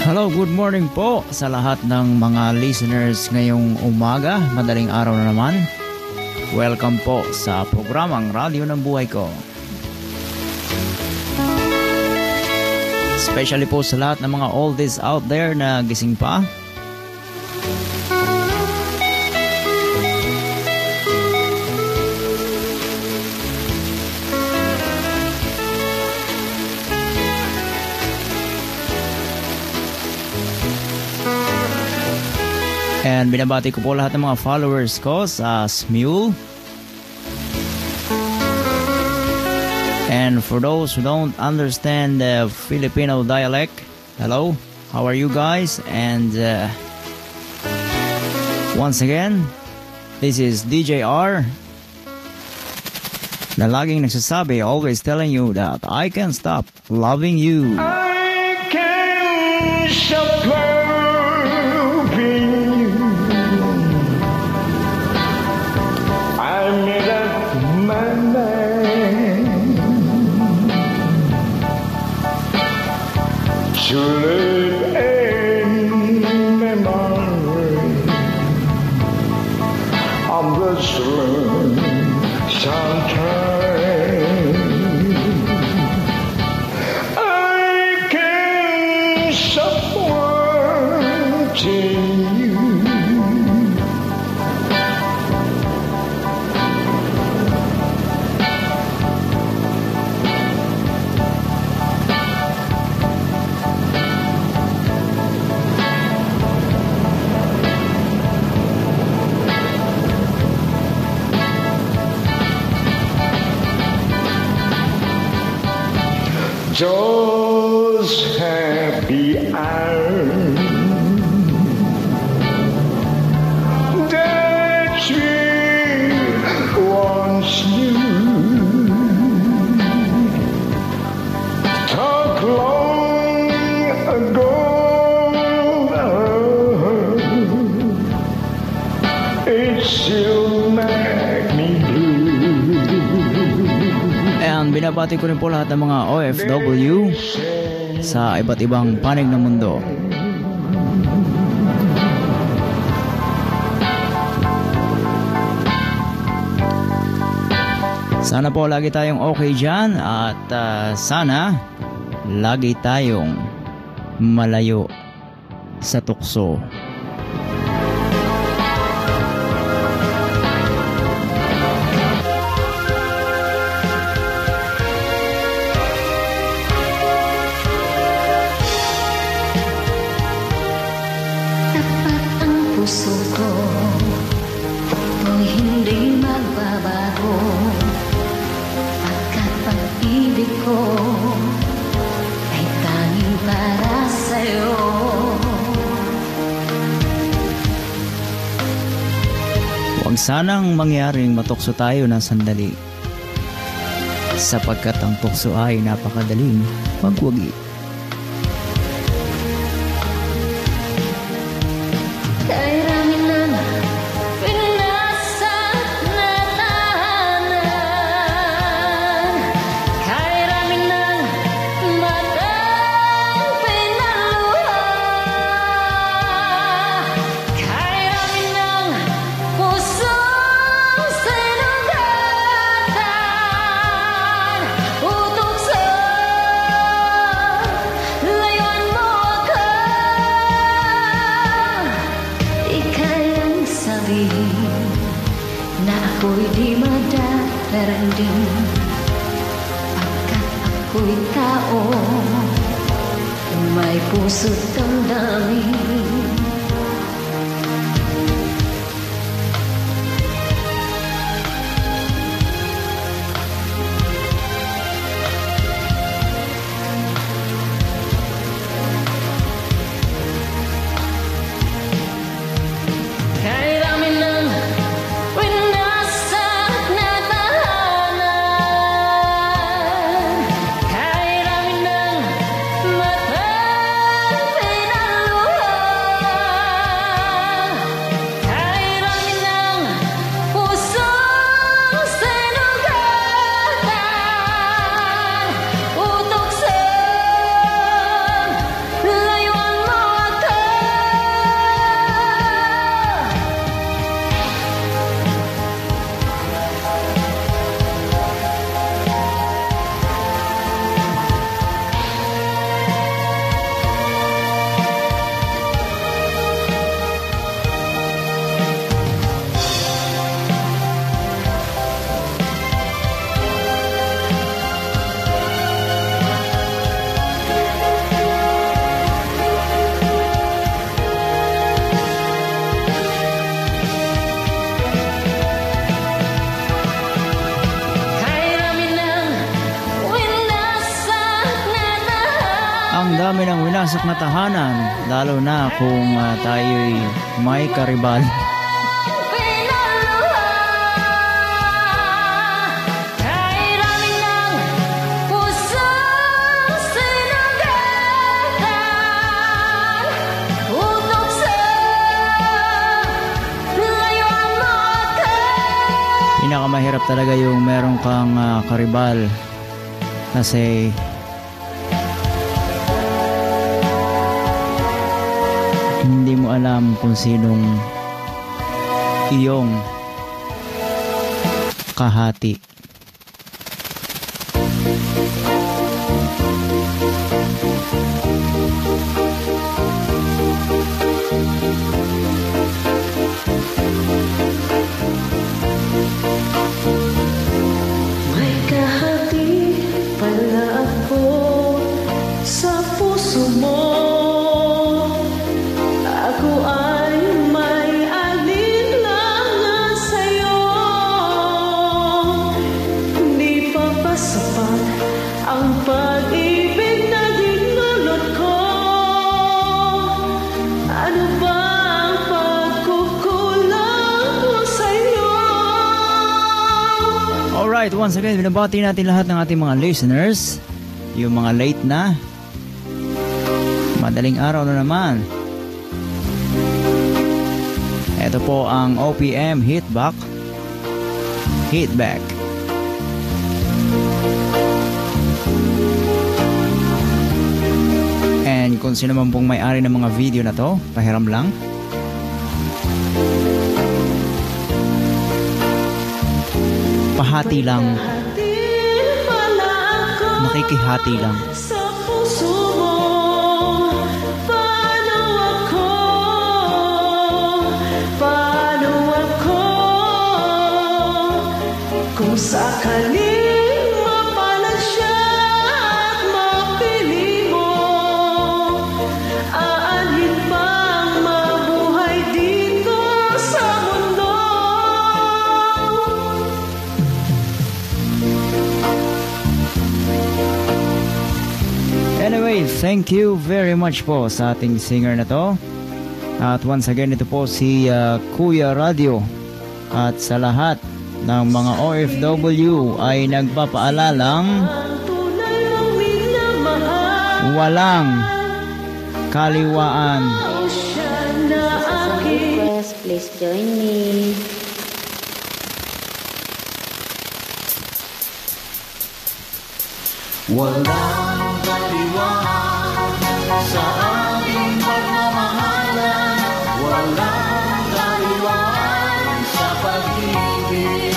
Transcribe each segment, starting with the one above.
Hello, good morning po sa lahat ng mga listeners ngayong umaga. Madaling araw na naman. Welcome po sa programang Radyo ng Buhay Ko. Especially po sa lahat ng mga oldies out there na gising pa. And binabati ko po lahat ng mga followers ko sa Smule. And for those who don't understand the Filipino dialect, hello, how are you guys? And once again, this is DJ R, na laging nagsasabi, always telling you that I can't stop loving you. I can't stop loving you. I made up my mind to live in memory of the sunshine. I can't stop watching you. Those happy arms that we once knew talk long ago, it still make me blue. And binabati ko rin po lahat ng mga OFW sa iba't ibang panig ng mundo. Sana po lagi tayong okay dyan at sana lagi tayong malayo sa tukso. Puso ko kung hindi magbabago, pagkat pag-ibig ko ay tanging para sa'yo. Huwag sanang mangyaring matukso tayo ng sandali, sapagkat ang tukso ay napakadaling magwagi. Na ako'y di madadaranding, pagkat ako'y tao may puso't damdamin. dami ng winasak na tahanan, lalo na kung tayo'y may karibal. Pinakamahirap talaga yung meron kang karibal kasi hindi mo alam kung sinong iyong kahati. May kahati pala ako sa puso mo. Ako ay may alinlangan sa'yo. Di pa ba sapat ang pag-ibig na dinulot ko? Ano ba ang pagkukulang ko sa'yo? Alright, once again, binabati natin lahat ng ating mga listeners. Yung mga late na, madaling araw na naman. Ito po ang OPM Hitback. And kung sino man pong may-ari ng mga video na to, pahiram lang. Pahati lang. Makikihati lang. Sa puso mo, paano ako, kung sakaling mapalad siya at mapili mo, aanhin bang mabuhay dito sa mundo? Anyway, thank you very much po sa ating singer na to. At once again, ito po si Kuya Radio. At sa lahat ng mga OFW ay nagpapaalalang walang kaliwaan. Request, please join me. Walang kaliwaan sa ating pagmamahalan. Walang kaliwaan sa pag-ibig.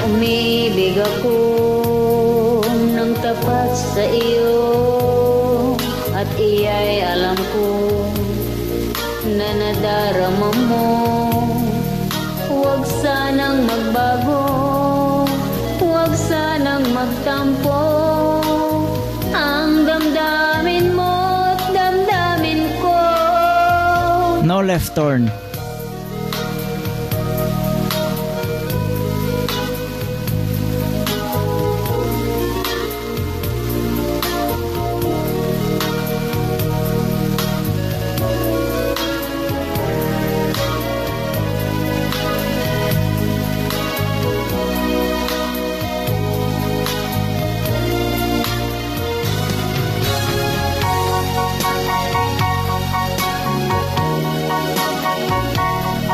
Umibig ako ng tapat sa iyo, at iya'y alam ko na nadarama mo. Huwag sanang magbago, huwag sanang magtampo. Ang damdamin mo't damdamin ko. No left turn.